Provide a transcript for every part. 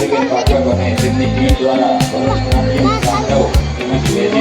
પલ્લવીબેન પાઠક અને તેમની ટીમ દ્વારા ભરતનાટ્યમ તાંડવ તેમજ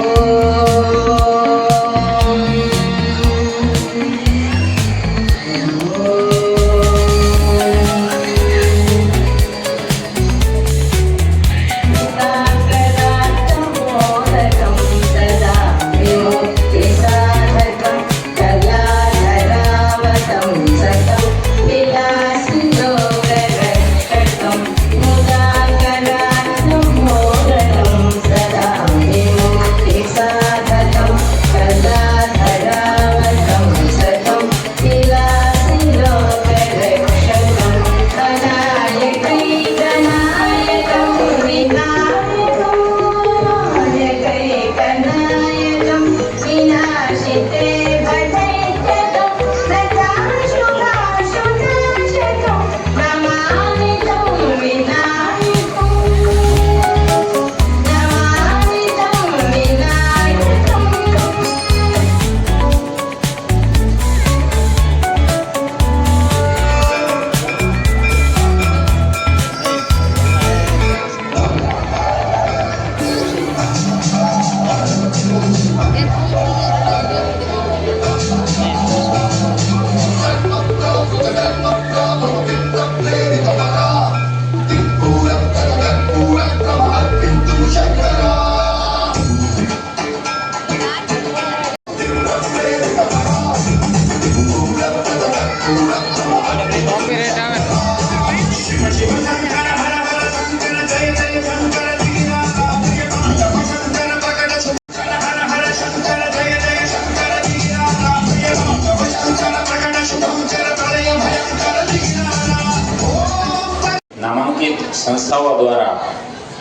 નામાંકિત સંસ્થાઓ દ્વારા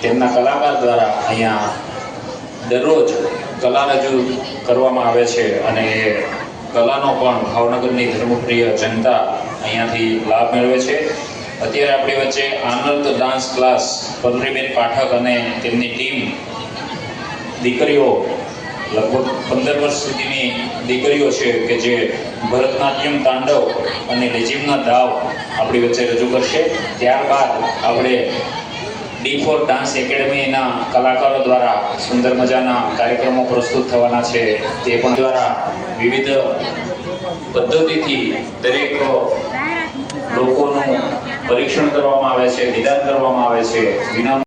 તેમના કલાકાર દ્વારા અહીંયા દરરોજ કલા રજૂ કરવામાં આવે છે અને કલાનો પણ ભાવનગરની ધર્મપ્રિય જનતા અહીંયાથી લાભ મેળવે છે. અત્યારે આપણી વચ્ચે આનંદ ડાન્સ ક્લાસ પલ્લવીબેન પાઠક અને તેમની ટીમ દીકરીઓ લગભગ 15 વર્ષ સુધીની દીકરીઓ છે કે જે ભરતનાટ્યમ તાંડવ અને લેઝિમના દાવ આપણી વચ્ચે રજૂ કરશે. ત્યારબાદ આપણે D4 ડાન્સ એકેડમીના કલાકારો દ્વારા સુંદર મજાના કાર્યક્રમો પ્રસ્તુત થવાના છે. તે પણ દ્વારા વિવિધ પદ્ધતિથી દરેક લોકોનું પરીક્ષણ કરવામાં આવે છે, નિદાન કરવામાં આવે છે.